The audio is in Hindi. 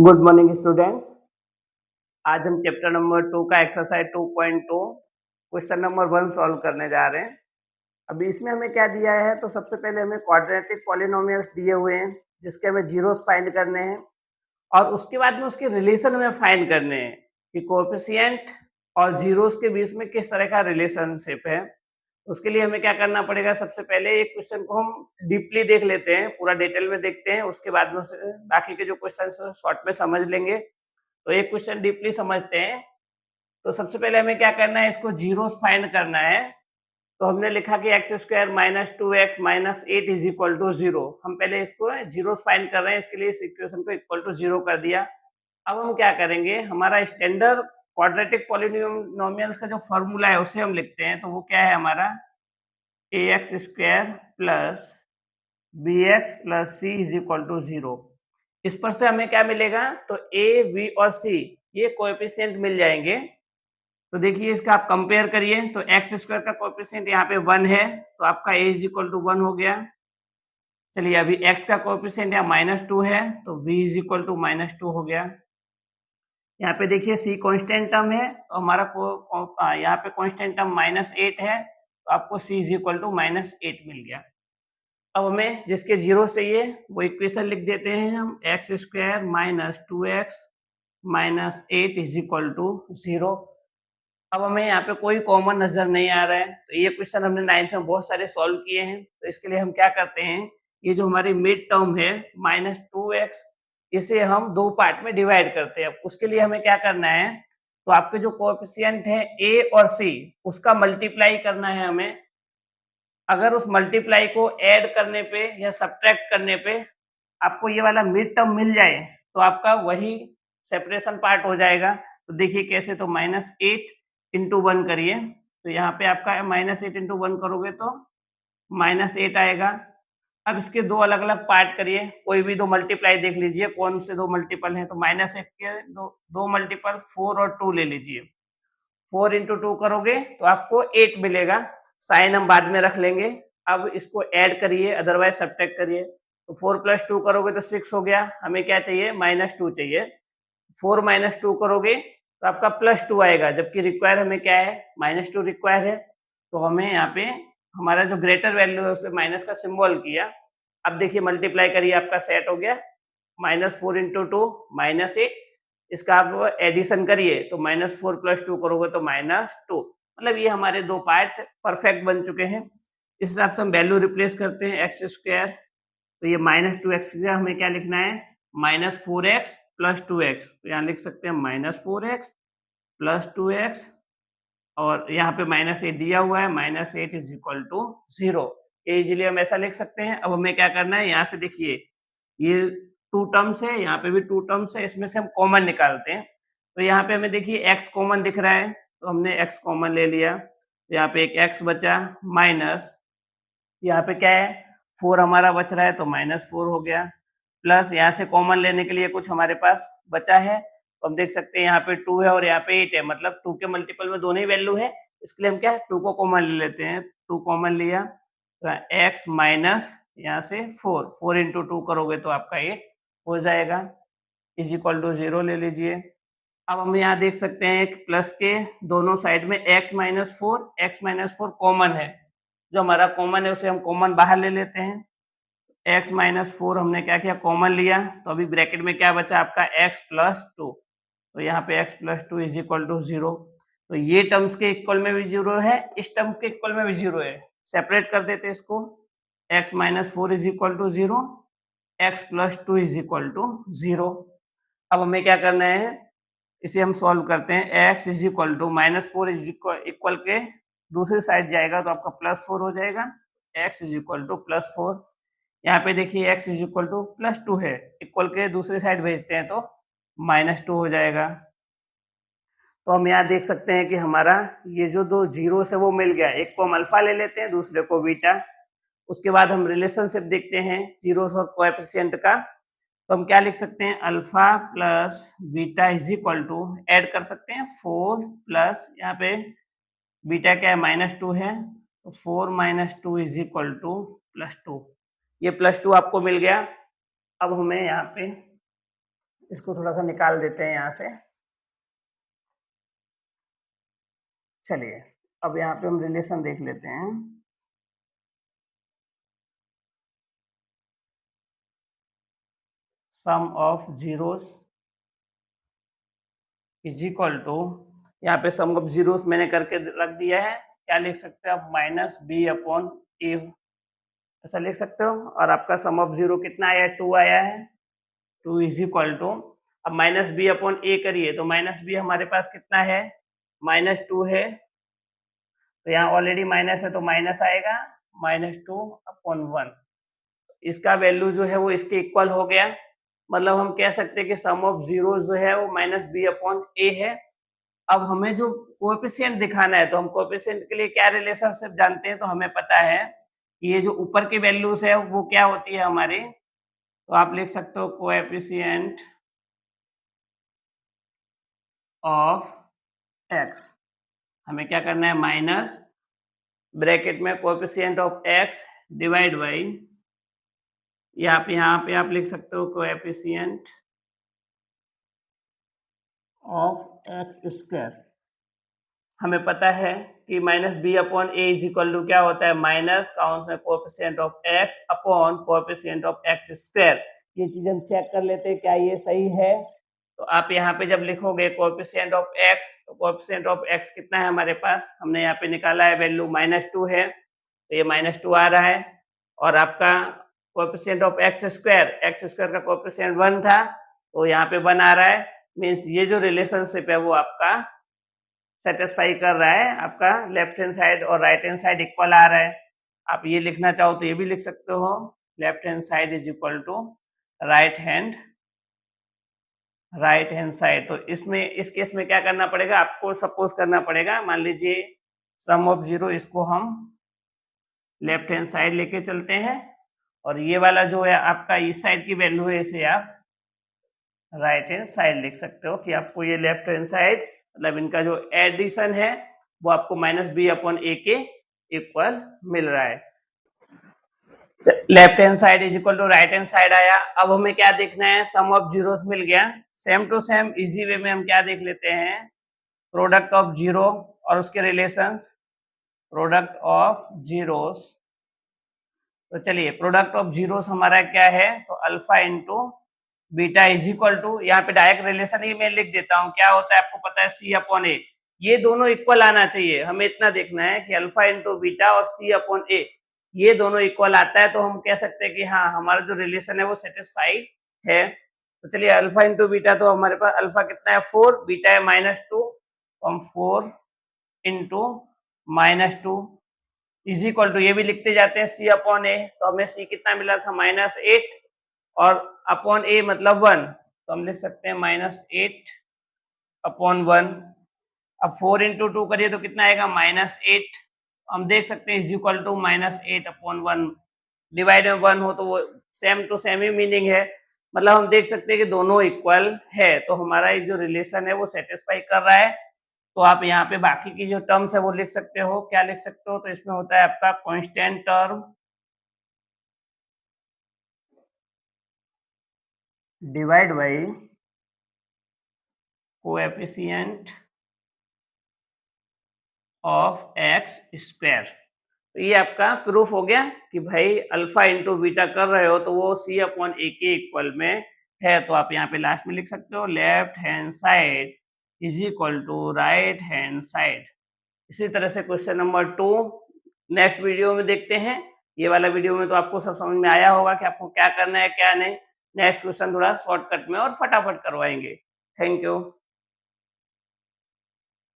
Good morning students. आज हम चैप्टर नंबर 2 का एक्सरसाइज 2.2 क्वेश्चन नंबर 1 सॉल्व करने जा रहे हैं। अभी इसमें हमें क्या दिया है, तो सबसे पहले हमें क्वाड्रेटिक पॉलिनोमियल्स दिए हुए हैं जिसके हमें जीरोस फाइंड करने हैं और उसके बाद में उसके रिलेशन हमें फाइंड करने हैं कि कोएफिशिएंट और जीरोस के बीच में किस तरह का रिलेशनशिप है। उसके लिए हमें क्या करना पड़ेगा, सबसे पहले एक क्वेश्चन को हम डीपली देख लेते हैं, पूरा डिटेल में देखते हैं, उसके बाद में बाकी के जो क्वेश्चन शॉर्ट में समझ लेंगे। तो एक क्वेश्चन डीपली समझते हैं। तो सबसे पहले हमें क्या करना है, इसको जीरोस फाइंड करना है। तो हमने लिखा कि x square minus two x minus eight is equal to zero. हम पहले इसको जीरोस फाइंड कर रहे हैं, इसके लिए इस इक्वेशन को इक्वल टू जीरो कर दिया। अब हम क्या करेंगे, हमारा स्टैंडर्ड क्वाड्रेटिक पॉलिनोमियल्स का जो फॉर्मूला है उसे हम लिखते हैं। तो वो क्या है हमारा, a x square plus b x plus c is equal to zero. इस पर से हमें क्या मिलेगा, तो ए बी और सी ये कोएफिशिएंट मिल जाएंगे। तो देखिए इसका आप कंपेयर करिए, तो एक्स स्क्वायर का कोएफिशिएंट यहाँ पे 1 है, तो आपका ए इज इक्वल टू 1 हो गया। चलिए अभी एक्स का कोएफिशिएंट यहाँ -2 है, तो v इज इक्वल टू -2 हो गया। यहाँ पे देखिए सी कांस्टेंट टर्म है, तो हमारा यहाँ पे कांस्टेंट टर्म -8 है, तो आपको सी इज इक्वल टू -8 मिल गया। अब हमें जिसके जीरो चाहिए वो इक्वेशन लिख देते हैं हम, x square minus two x minus eight is equal to zero. अब हमें यहाँ पे कोई कॉमन नजर नहीं आ रहा है, तो ये क्वेश्चन हमने 9th में बहुत सारे सॉल्व किए हैं। तो इसके लिए हम क्या करते हैं, ये जो हमारी मिड टर्म है -2x, इसे हम दो पार्ट में डिवाइड करते हैं। उसके लिए हमें क्या करना है, तो आपके जो कोएफिशिएंट है a और c उसका मल्टीप्लाई करना है हमें। अगर उस मल्टीप्लाई को ऐड करने पे या सब्ट्रैक्ट करने पे आपको ये वाला मिड टर्म मिल जाए, तो आपका वही सेपरेशन पार्ट हो जाएगा। तो देखिए कैसे, तो -8 इंटू 1 करिए, तो यहाँ पे आपका -8 इंटू 1 करोगे तो -8 आएगा। अब इसके दो अलग अलग पार्ट करिए, कोई भी दो मल्टीप्लाई देख लीजिए कौन से दो मल्टीपल हैं। तो -8 के दो मल्टीपल 4 और 2 ले लीजिए। 4 इंटू 2 करोगे तो आपको 8 मिलेगा। साइन हम बाद में रख लेंगे। अब इसको ऐड करिए, अदरवाइज सब्ट्रैक्ट करिए। तो 4 प्लस 2 करोगे तो 6 हो गया। हमें क्या चाहिए, -2 चाहिए। 4 माइनस 2 करोगे तो आपका +2 आएगा, जबकि रिक्वायर हमें क्या है, -2 रिक्वायर है। तो हमें यहाँ पे हमारा जो ग्रेटर वैल्यू है उस पे माइनस का सिंबल किया। अब देखिए मल्टीप्लाई करिए, आपका सेट हो गया। -4 इंटू 2 -8, इसका आप एडिशन करिए तो -4 प्लस 2 करोगे तो -2। मतलब ये हमारे दो पार्ट परफेक्ट बन चुके हैं। इस हिसाब से हम वैल्यू रिप्लेस करते हैं, एक्स स्क्वायर, तो ये -2x का हमें क्या लिखना है, -4x प्लस 2x। तो यहाँ लिख सकते हैं -4x प्लस 2x, और यहाँ पे -8 दिया हुआ है, -8 इज इक्वल टू 0। ये इजीली हम ऐसा लिख सकते हैं। अब हमें क्या करना है, यहाँ से देखिए ये 2 टर्म्स है, यहाँ पे भी 2 टर्म्स है, इसमें से हम कॉमन निकालते हैं। तो यहाँ पे हमें देखिए x कॉमन दिख रहा है, तो हमने x कॉमन ले लिया। तो यहाँ पे एक x बचा, माइनस यहाँ पे क्या है, 4 हमारा बच रहा है तो -4 हो गया, प्लस यहाँ से कॉमन लेने के लिए कुछ हमारे पास बचा है, तो हम देख सकते हैं यहाँ पे 2 है और यहाँ पे 8 है, मतलब 2 के मल्टीपल में दोनों ही वैल्यू है। इसके लिए हम क्या है, 2 को कॉमन ले लेते हैं। 2 कॉमन लिया तो x माइनस यहाँ से 4 इंटू 2 करोगे तो आपका 8 हो जाएगा, इज इक्वल टू 0 ले लीजिए। अब हम यहाँ देख सकते हैं एक प्लस के दोनों साइड में x माइनस 4 कॉमन है। जो हमारा कॉमन है उसे हम कॉमन बाहर ले लेते हैं। x माइनस 4 हमने क्या किया, कॉमन लिया, तो अभी ब्रैकेट में क्या बचा आपका x प्लस 2। तो यहाँ पे x plus 2 is equal to 0। तो ये टर्म्स के इक्वल में भी 0 है, इस टर्म के इक्वल में भी 0 है। सेपरेट कर देते हैं इसको, x minus 4 is equal to 0, x plus 2 is equal to 0। अब हमें क्या करना है, इसे हम सॉल्व करते हैं। x is equal to -4 is equal के दूसरी साइड जाएगा तो आपका +4 हो जाएगा, x इज इक्वल टू +4। यहाँ पे देखिए x इज इक्वल टू +2 है, इक्वल के दूसरी साइड भेजते हैं तो -2 हो जाएगा। तो हम यहाँ देख सकते हैं कि हमारा ये जो दो जीरो है वो मिल गया, एक को हम अल्फा ले लेते हैं, दूसरे को बीटा। उसके बाद हम रिलेशनशिप देखते हैं जीरोस और कोएफिशिएंट का। तो हम क्या लिख सकते हैं, alpha plus beta is equal to, add कर सकते हैं 4 प्लस यहाँ पे बीटा क्या है, -2 है, तो 4 माइनस 2 इज इक्वल टू +2। ये +2 आपको मिल गया। अब हमें यहाँ पे इसको थोड़ा सा निकाल देते हैं यहाँ से। चलिए अब यहाँ पे हम रिलेशन देख लेते हैं। Sum of zeros is equal to, यहाँ पे सम ऑफ जीरोस मैंने करके रख दिया है, क्या लिख सकते हो आप, माइनस बी अपॉन ए, ऐसा लिख सकते हो। और आपका सम ऑफ जीरो कितना आया है, 2 आया है। 2 इज इक्वल टू, अब माइनस बी अपॉन ए करिए तो माइनस बी हमारे पास कितना है, -2 है, तो यहाँ ऑलरेडी माइनस है तो माइनस आएगा, -2 अपॉन 1। इसका वैल्यू जो है वो इसके इक्वल हो गया, मतलब हम कह सकते हैं कि सम ऑफ जीरो जो है वो माइनस बी अपॉन ए है। अब हमें जो कोएफिशिएंट दिखाना है तो हम कोएफिशिएंट के लिए क्या रिलेशनशिप जानते हैं, तो हमें पता है कि ये जो ऊपर की वैल्यूज है वो क्या होती है हमारी, तो आप लिख सकते हो कोएफिशिएंट ऑफ एक्स, हमें क्या करना है, माइनस ब्रैकेट में coefficient of x divide by, यहाँ पे आप लिख सकते हो कोएफिशिएंट ऑफ एक्स स्क्वायर। हमें पता है कि minus B upon A is equal to क्या होता है, माइनस काउंट में coefficient of x upon coefficient of x square. ये चीज हम चेक कर लेते हैं क्या ये सही है। तो आप यहाँ पे जब लिखोगे कोएफिशिएंट ऑफ एक्स, तो कोएफिशिएंट ऑफ एक्स कितना है हमारे पास, हमने यहाँ पे निकाला है वैल्यू -2 है, तो ये -2 आ रहा है। और आपका कोएफिशिएंट ऑफ एक्स स्क्वायर का कोएफिशिएंट 1 था, तो यहाँ पे 1 आ रहा है, मीन्स ये जो रिलेशनशिप है वो आपका सेटिस्फाई कर रहा है, आपका लेफ्ट हैंड साइड और राइट हैंड साइड इक्वल आ रहा है। आप ये लिखना चाहो तो ये भी लिख सकते हो, left hand side is equal to right hand side. तो इसमें इस केस में क्या करना पड़ेगा, आपको सपोज करना पड़ेगा, मान लीजिए सम ऑफ जीरो, इसको हम लेफ्ट हैंड साइड लेके चलते हैं, और ये वाला जो है आपका इस साइड की वैल्यू है, इसे आप राइट हैंड साइड लिख सकते हो कि आपको ये लेफ्ट हैंड साइड, मतलब इनका जो एडिशन है वो आपको माइनस बी अपॉन ए के इक्वल मिल रहा है। Left hand side is equal to right hand side आया। अब हमें क्या देखना है, सम ऑफ जीरोस मिल गया। Same to same easy way में हम क्या देख लेते हैं, प्रोडक्ट ऑफ जीरो और उसके रिलेशंस, प्रोडक्ट ऑफ जीरोस। तो चलिए प्रोडक्ट ऑफ जीरोस हमारा क्या है, तो alpha into beta is equal to, यहाँ पे डायरेक्ट रिलेशन ही मैं लिख देता हूँ, क्या होता है आपको पता है, सी अपॉन ए। ये दोनों इक्वल आना चाहिए, हमें इतना देखना है कि अल्फा इंटू बीटा और सी अपॉन ए ये दोनों इक्वल आता है, तो हम कह सकते हैं कि हाँ हमारा जो रिलेशन है वो सेटिस्फाई है। तो चलिए अल्फा इंटू बीटा, तो हमारे पास अल्फा कितना है 4, बीटा है -2, तो हम 4 इंटू -2 इज इक्वल टू, ये भी लिखते जाते हैं सी अपॉन ए, तो हमें सी कितना मिला था, -8, और अपॉन ए मतलब 1, तो हम लिख सकते हैं -8 अपॉन 1। अब 4 इंटू 2 करिए तो कितना आएगा, -8, हम देख सकते हैं is equal to -8 upon 1, divide में 1 हो तो वो सेम टू सेम ही मीनिंग है, मतलब हम देख सकते हैं कि दोनों इक्वल है, तो हमारा जो रिलेशन है वो सेटिस्फाई कर रहा है। तो आप यहाँ पे बाकी की जो टर्म्स है वो लिख सकते हो, क्या लिख सकते हो, तो इसमें होता है आपका constant term divide by coefficient of x square. तो ये आपका प्रूफ हो गया कि भाई अल्फा इंटू बीटा कर रहे हो तो वो सी अपॉन ए के इक्वल में है। तो आप यहाँ पे लास्ट में लिख सकते हो left hand side is equal to right hand side. इसी तरह से क्वेश्चन नंबर 2 नेक्स्ट वीडियो में देखते हैं। ये वाला वीडियो में तो आपको सब समझ में आया होगा कि आपको क्या करना है क्या नहीं। नेक्स्ट क्वेश्चन थोड़ा शॉर्टकट में और फटाफट करवाएंगे। Thank you.